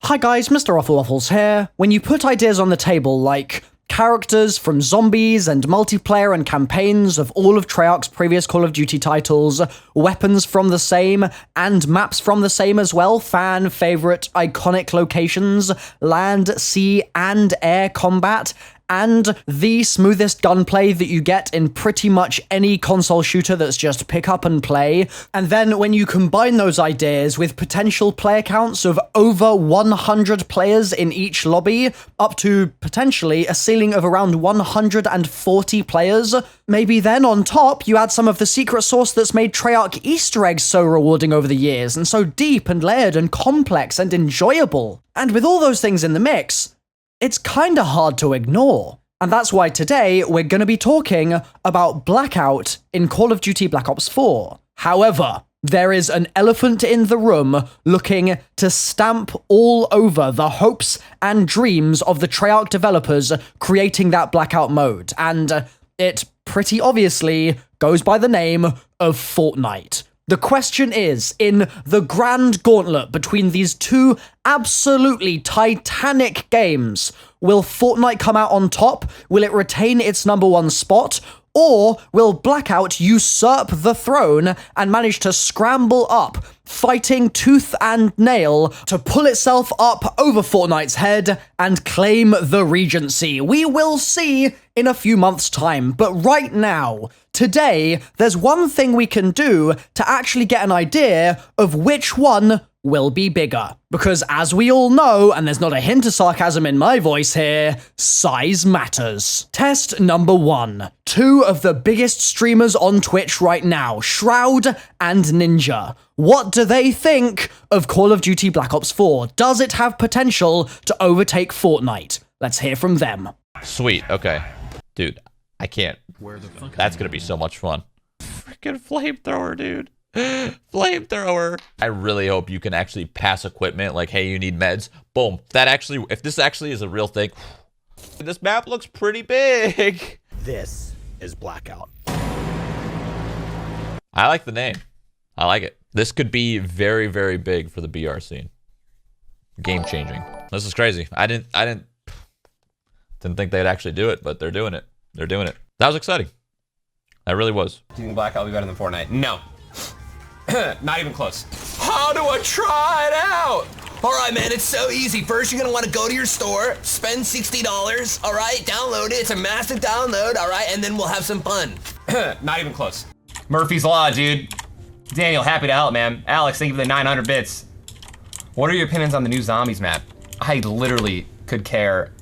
Hi guys, MrRoflWaffles here. When you put ideas on the table like characters from zombies and multiplayer and campaigns of all of Treyarch's previous Call of Duty titles, weapons from the same, and maps from the same as well, fan favorite iconic locations, land, sea, and air combat, and the smoothest gunplay that you get in pretty much any console shooter that's just pick up and play. And then when you combine those ideas with potential player counts of over 100 players in each lobby, up to potentially a ceiling of around 140 players, maybe then on top you add some of the secret sauce that's made Treyarch Easter eggs so rewarding over the years, and so deep and layered and complex and enjoyable. And with all those things in the mix, it's kinda hard to ignore. And that's why today we're gonna be talking about Blackout in Call of Duty Black Ops 4. However, there is an elephant in the room looking to stamp all over the hopes and dreams of the Treyarch developers creating that Blackout mode, and it pretty obviously goes by the name of Fortnite. The question is, in the grand gauntlet between these two absolutely titanic games, will Fortnite come out on top? Will it retain its #1 spot? Or will Blackout usurp the throne and manage to scramble up, fighting tooth and nail to pull itself up over Fortnite's head and claim the Regency? We will see in a few months' time, but right now, today, there's one thing we can do to actually get an idea of which one will be bigger. Because as we all know, and there's not a hint of sarcasm in my voice here, size matters. Test number 1. Two of the biggest streamers on Twitch right now, Shroud and Ninja. What do they think of Call of Duty Black Ops 4? Does it have potential to overtake Fortnite? Let's hear from them. Sweet, okay. Dude, I can't. That's gonna be so much fun. Freaking flamethrower, dude. Flamethrower. I really hope you can actually pass equipment like, hey, you need meds. Boom. If this actually is a real thing, this map looks pretty big. This is Blackout. I like the name. I like it. This could be very, very big for the BR scene. Game changing. This is crazy. I didn't think they'd actually do it, but they're doing it. They're doing it. That was exciting. That really was. Do you think Blackout will be better than Fortnite? No. Not even close. How do I try it out? All right, man, it's so easy. First, you're gonna wanna go to your store, spend $60, all right? Download it, it's a massive download, all right? And then we'll have some fun. Not even close. Murphy's Law, dude. Daniel, happy to help, man. Alex, thank you for the 900 bits. What are your opinions on the new Zombies map? I literally could care,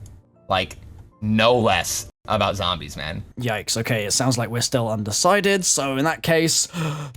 like, no less about zombies, man. Yikes, okay, it sounds like we're still undecided, so in that case,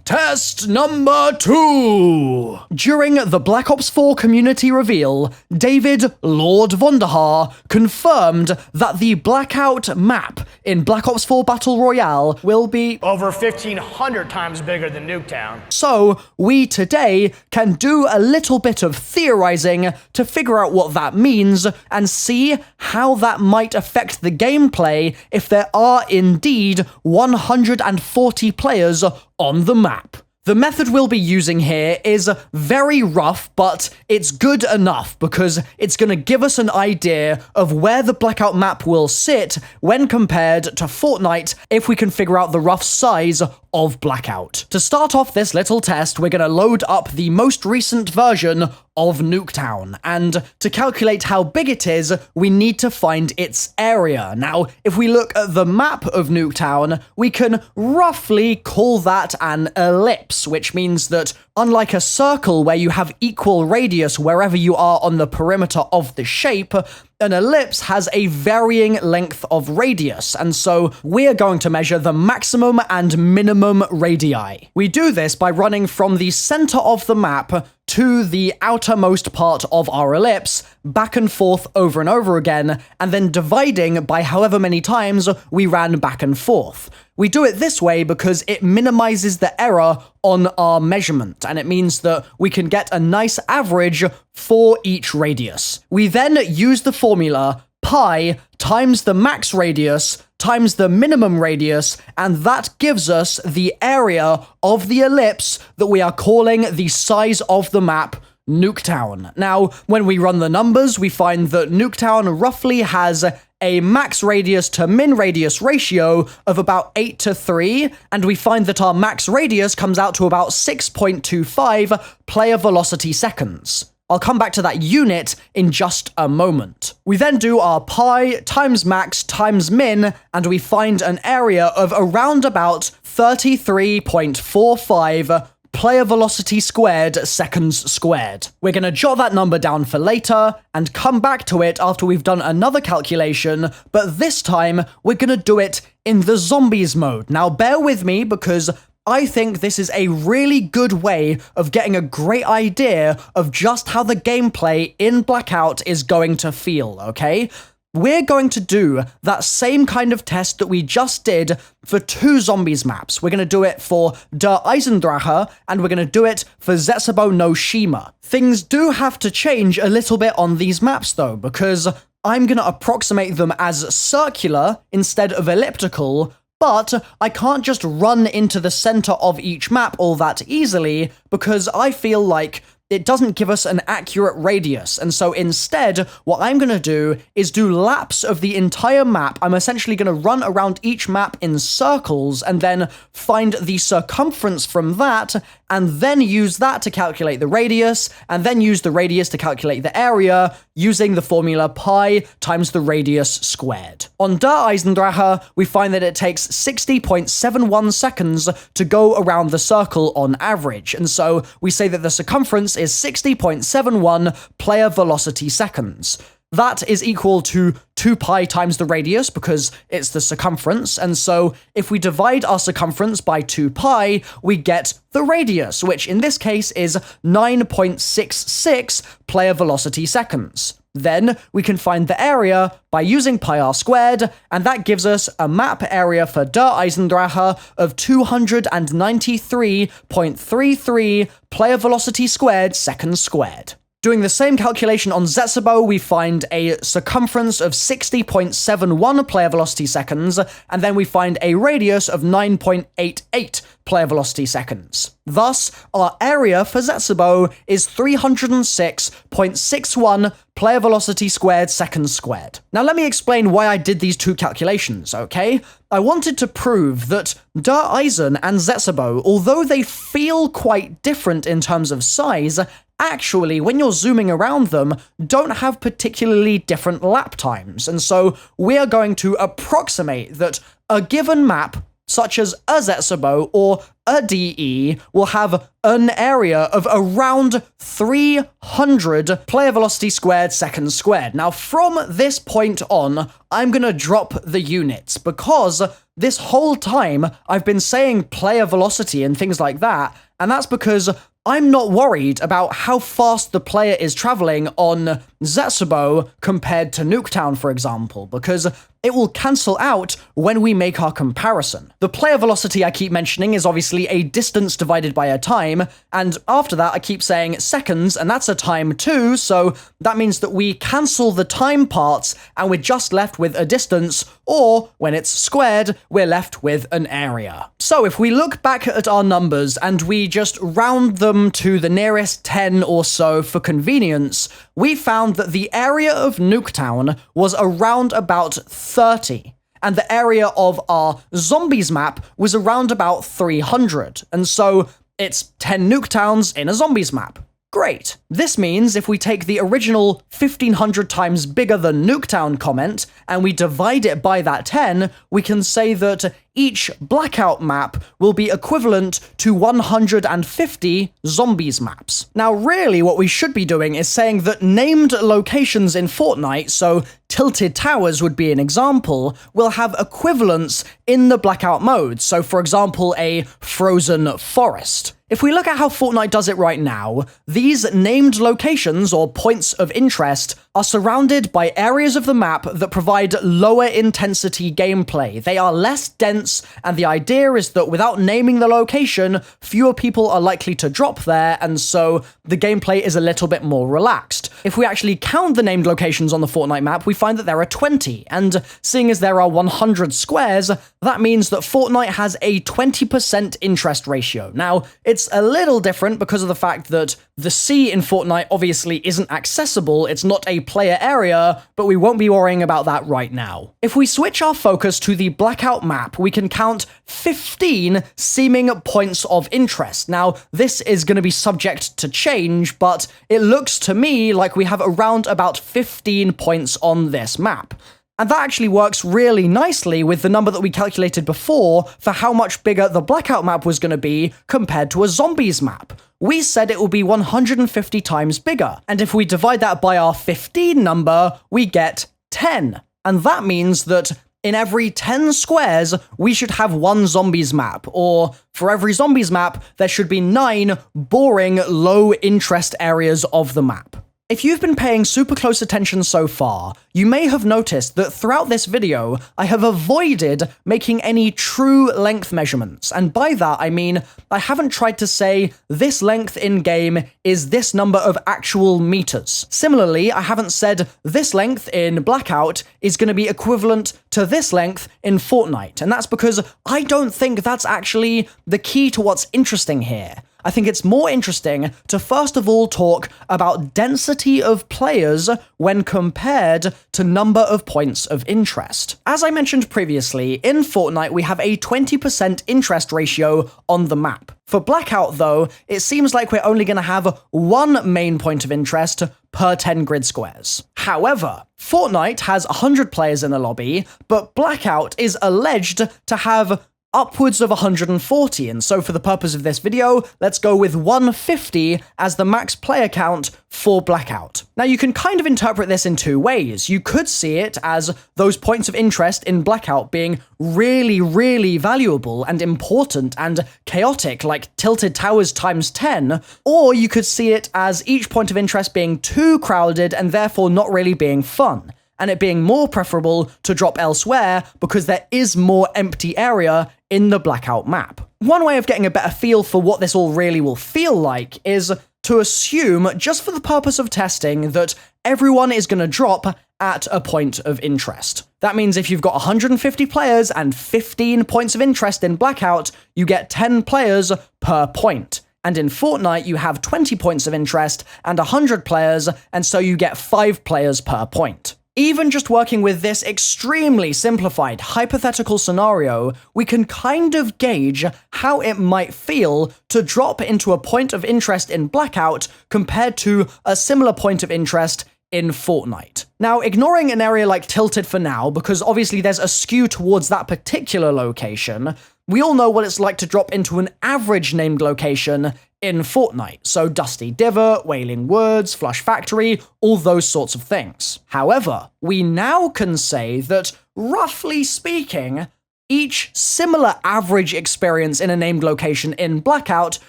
test number 2! During the Black Ops 4 community reveal, David Lord Vonderhaar confirmed that the Blackout map in Black Ops 4 Battle Royale will be over 1,500 times bigger than Nuketown. So, we today can do a little bit of theorizing to figure out what that means and see how that might affect the gameplay if there are indeed 140 players on the map. The method we'll be using here is very rough, but it's good enough because it's going to give us an idea of where the Blackout map will sit when compared to Fortnite if we can figure out the rough size of Blackout. To start off this little test, we're going to load up the most recent version of Nuketown, and to calculate how big it is, we need to find its area. Now, if we look at the map of Nuketown, we can roughly call that an ellipse, which means that unlike a circle where you have equal radius wherever you are on the perimeter of the shape, an ellipse has a varying length of radius, and so we're going to measure the maximum and minimum radii. We do this by running from the center of the map to the outermost part of our ellipse, back and forth over and over again, and then dividing by however many times we ran back and forth. We do it this way because it minimizes the error on our measurement, and it means that we can get a nice average for each radius. We then use the formula pi times the max radius times the minimum radius, and that gives us the area of the ellipse that we are calling the size of the map Nuketown. Now, when we run the numbers, we find that Nuketown roughly has a max radius to min radius ratio of about 8:3, and we find that our max radius comes out to about 6.25 player velocity seconds. I'll come back to that unit in just a moment. We then do our pi times max times min, and we find an area of around about 33.45 player velocity squared seconds squared. We're going to jot that number down for later and come back to it after we've done another calculation, but this time we're going to do it in the zombies mode. Now bear with me because I think this is a really good way of getting a great idea of just how the gameplay in Blackout is going to feel, okay? We're going to do that same kind of test that we just did for 2 zombies maps. We're going to do it for Der Eisendrache, and we're going to do it for Zetsubou no Shima. Things do have to change a little bit on these maps though, because I'm going to approximate them as circular instead of elliptical, but I can't just run into the center of each map all that easily, because I feel like it doesn't give us an accurate radius. And so instead, what I'm going to do is do laps of the entire map. I'm essentially going to run around each map in circles and then find the circumference from that, and then use that to calculate the radius, and then use the radius to calculate the area using the formula pi times the radius squared. On Der Eisendrache, we find that it takes 60.71 seconds to go around the circle on average. And so we say that the circumference is 60.71 player velocity seconds. That is equal to 2 pi times the radius because it's the circumference, and so if we divide our circumference by 2 pi, we get the radius, which in this case is 9.66 player velocity seconds. Then we can find the area by using pi r squared, and that gives us a map area for Der Eisendrache of 293.33 player velocity squared seconds squared. Doing the same calculation on Zetsubou, we find a circumference of 60.71 player velocity seconds, and then we find a radius of 9.88 player velocity seconds. Thus, our area for Zetsubou is 306.61 player velocity squared seconds squared. Now let me explain why I did these 2 calculations, okay? I wanted to prove that Der Eisen and Zetsubou, although they feel quite different in terms of size, actually, when you're zooming around them, don't have particularly different lap times. And so we are going to approximate that a given map, such as a Zetsubou or a DE, will have an area of around 300 player velocity squared seconds squared. Now, from this point on, I'm going to drop the units because this whole time I've been saying player velocity and things like that, and that's because I'm not worried about how fast the player is traveling on Zetsubou compared to Nuketown, for example, because it will cancel out when we make our comparison. The player velocity I keep mentioning is obviously a distance divided by a time, and after that I keep saying seconds, and that's a time too, so that means that we cancel the time parts and we're just left with a distance, or when it's squared, we're left with an area. So if we look back at our numbers and we just round them to the nearest 10 or so for convenience, we found that the area of Nuketown was around about 30, and the area of our zombies map was around about 300, and so it's 10 Nuketowns in a zombies map. Great. This means if we take the original 1500 times bigger than Nuketown comment and we divide it by that 10, we can say that each Blackout map will be equivalent to 150 zombies maps. Now really what we should be doing is saying that named locations in Fortnite, so Tilted Towers would be an example, will have equivalents in the Blackout mode. So for example, a frozen forest. If we look at how Fortnite does it right now, these named locations or points of interest are surrounded by areas of the map that provide lower intensity gameplay. They are less dense, and the idea is that without naming the location, fewer people are likely to drop there, and so the gameplay is a little bit more relaxed. If we actually count the named locations on the Fortnite map, we find that there are 20, and seeing as there are 100 squares, that means that Fortnite has a 20% interest ratio. Now, it's It's a little different because of the fact that the sea in Fortnite obviously isn't accessible, it's not a player area, but we won't be worrying about that right now. If we switch our focus to the Blackout map, we can count 15 seeming points of interest. Now, this is going to be subject to change, but it looks to me like we have around about 15 points on this map. And that actually works really nicely with the number that we calculated before for how much bigger the Blackout map was going to be compared to a Zombies map. We said it will be 150 times bigger, and if we divide that by our 15 number, we get 10. And that means that in every 10 squares, we should have one Zombies map, or for every Zombies map, there should be 9 boring, low-interest areas of the map. If you've been paying super close attention so far, you may have noticed that throughout this video, I have avoided making any true length measurements, and by that I mean I haven't tried to say this length in-game is this number of actual meters. Similarly, I haven't said this length in Blackout is going to be equivalent to this length in Fortnite, and that's because I don't think that's actually the key to what's interesting here. I think it's more interesting to first of all talk about density of players when compared to number of points of interest. As I mentioned previously, in Fortnite we have a 20% interest ratio on the map. For Blackout though, it seems like we're only going to have one main point of interest per 10 grid squares. However, Fortnite has 100 players in the lobby, but Blackout is alleged to have upwards of 140, and so for the purpose of this video, let's go with 150 as the max player count for Blackout. Now you can kind of interpret this in two ways. You could see it as those points of interest in Blackout being really, really valuable and important and chaotic, like Tilted Towers times 10, or you could see it as each point of interest being too crowded and therefore not really being fun, and it being more preferable to drop elsewhere because there is more empty area in the Blackout map. One way of getting a better feel for what this all really will feel like is to assume, just for the purpose of testing, that everyone is going to drop at a point of interest. That means if you've got 150 players and 15 points of interest in Blackout, you get 10 players per point. And in Fortnite, you have 20 points of interest and 100 players, and so you get 5 players per point. Even just working with this extremely simplified hypothetical scenario, we can kind of gauge how it might feel to drop into a point of interest in Blackout compared to a similar point of interest in Fortnite. Now, ignoring an area like Tilted for now, because obviously there's a skew towards that particular location, we all know what it's like to drop into an average named location in Fortnite, so Dusty Divot, Wailing Woods, Flush Factory, all those sorts of things. However, we now can say that, roughly speaking, each similar average experience in a named location in Blackout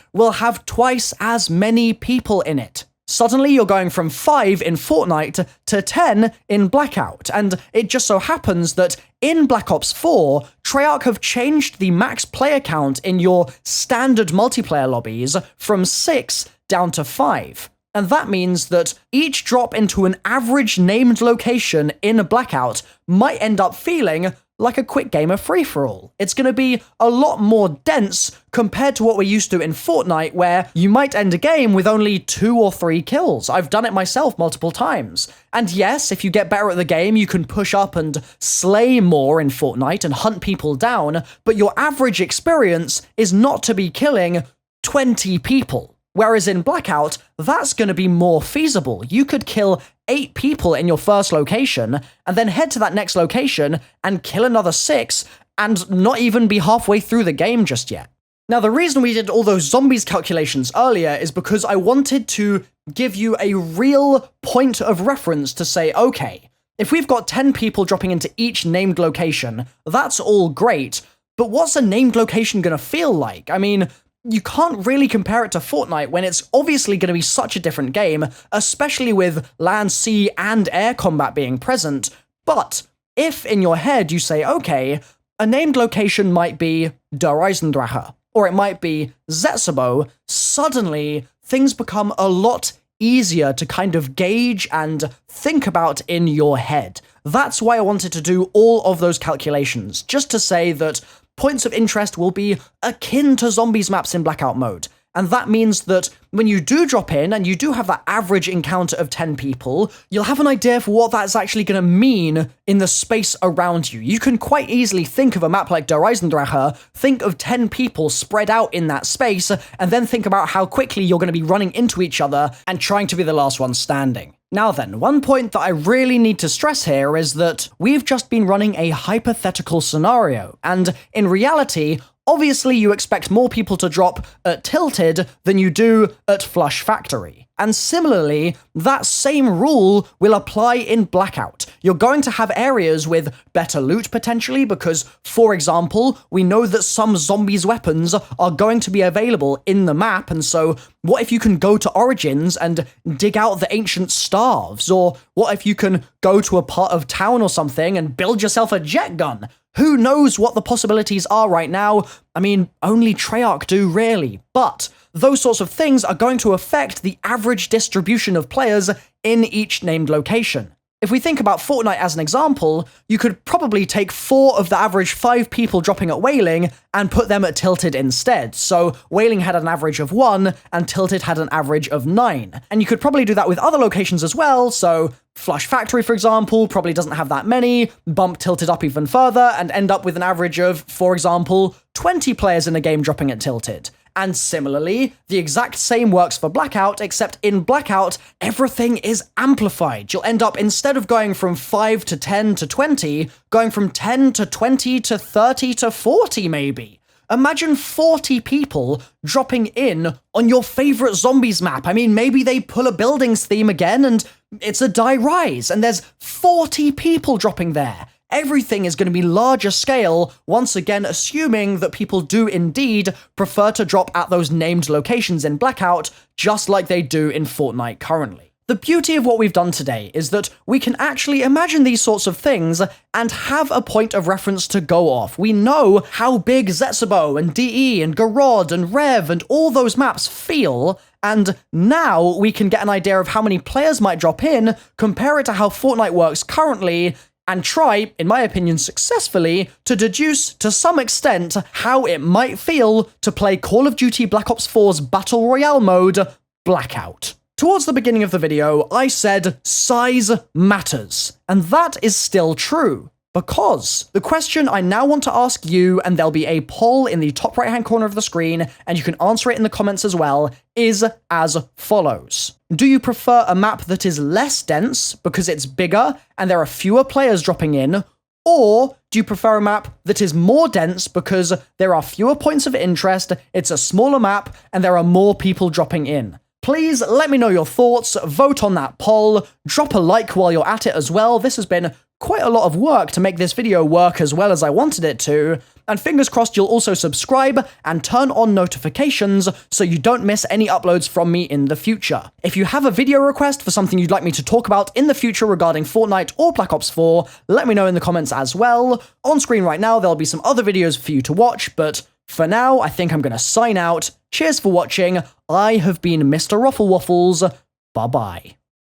will have twice as many people in it. Suddenly you're going from 5 in Fortnite to 10 in Blackout, and it just so happens that in Black Ops 4, Treyarch have changed the max player count in your standard multiplayer lobbies from 6 down to 5. And that means that each drop into an average named location in a Blackout might end up feeling like a quick game of free-for-all. It's going to be a lot more dense compared to what we're used to in Fortnite, where you might end a game with only 2 or 3 kills. I've done it myself multiple times. And yes, if you get better at the game, you can push up and slay more in Fortnite and hunt people down, but your average experience is not to be killing 20 people. Whereas in Blackout, that's going to be more feasible. You could kill 8 people in your first location, and then head to that next location and kill another 6, and not even be halfway through the game just yet. Now, the reason we did all those zombies calculations earlier is because I wanted to give you a real point of reference to say, okay, if we've got 10 people dropping into each named location, that's all great, but what's a named location going to feel like? I mean, you can't really compare it to Fortnite when it's obviously going to be such a different game, especially with land, sea, and air combat being present. But if in your head you say, okay, a named location might be Der Eisendrache, or it might be Zetsebo, suddenly things become a lot easier to kind of gauge and think about in your head. That's why I wanted to do all of those calculations, just to say that points of interest will be akin to zombies maps in Blackout mode, And that means that when you do drop in and you do have that average encounter of 10 people, you'll have an idea for what that's actually going to mean in the space around you. You can quite easily think of a map like Der Eisendrache, think of 10 people spread out in that space, and then think about how quickly you're going to be running into each other and trying to be the last one standing. Now then, one point that I really need to stress here is that we've just been running a hypothetical scenario, and in reality, obviously you expect more people to drop at Tilted than you do at Flush Factory. And similarly, that same rule will apply in Blackout. You're going to have areas with better loot potentially because, for example, we know that some zombies' weapons are going to be available in the map, and so what if you can go to Origins and dig out the ancient staves? Or what if you can go to a part of town or something and build yourself a jet gun? Who knows what the possibilities are right now? I mean, only Treyarch do really, but those sorts of things are going to affect the average distribution of players in each named location. If we think about Fortnite as an example, you could probably take 4 of the average 5 people dropping at Wailing and put them at Tilted instead. So Wailing had an average of 1 and Tilted had an average of 9. And you could probably do that with other locations as well, so Flush Factory, for example, probably doesn't have that many, bump Tilted up even further, and end up with an average of, for example, 20 players in a game dropping at Tilted. And similarly, the exact same works for Blackout, except in Blackout, everything is amplified. You'll end up, instead of going from 5 to 10 to 20, going from 10 to 20 to 30 to 40 maybe. Imagine 40 people dropping in on your favorite zombies map. I mean, maybe they pull a buildings theme again and it's a Die Rise, and there's 40 people dropping there. Everything is going to be larger scale, once again assuming that people do indeed prefer to drop at those named locations in Blackout, just like they do in Fortnite currently. The beauty of what we've done today is that we can actually imagine these sorts of things and have a point of reference to go off. We know how big Zetsubou and DE and Garod and Rev and all those maps feel, and now we can get an idea of how many players might drop in, compare it to how Fortnite works currently, and try, in my opinion successfully, to deduce to some extent how it might feel to play Call of Duty Black Ops 4's Battle Royale mode, Blackout. Towards the beginning of the video, I said size matters, and that is still true. Because the question I now want to ask you, and there'll be a poll in the top right-hand corner of the screen, and you can answer it in the comments as well, is as follows. Do you prefer a map that is less dense because it's bigger and there are fewer players dropping in? Or do you prefer a map that is more dense because there are fewer points of interest, it's a smaller map, and there are more people dropping in? Please let me know your thoughts, vote on that poll, drop a like while you're at it as well. This has been quite a lot of work to make this video work as well as I wanted it to, and fingers crossed you'll also subscribe and turn on notifications so you don't miss any uploads from me in the future. If you have a video request for something you'd like me to talk about in the future regarding Fortnite or Black Ops 4, let me know in the comments as well. On screen right now there'll be some other videos for you to watch, but for now I think I'm going to sign out. Cheers for watching. I have been MrRoflWaffles. Bye-bye.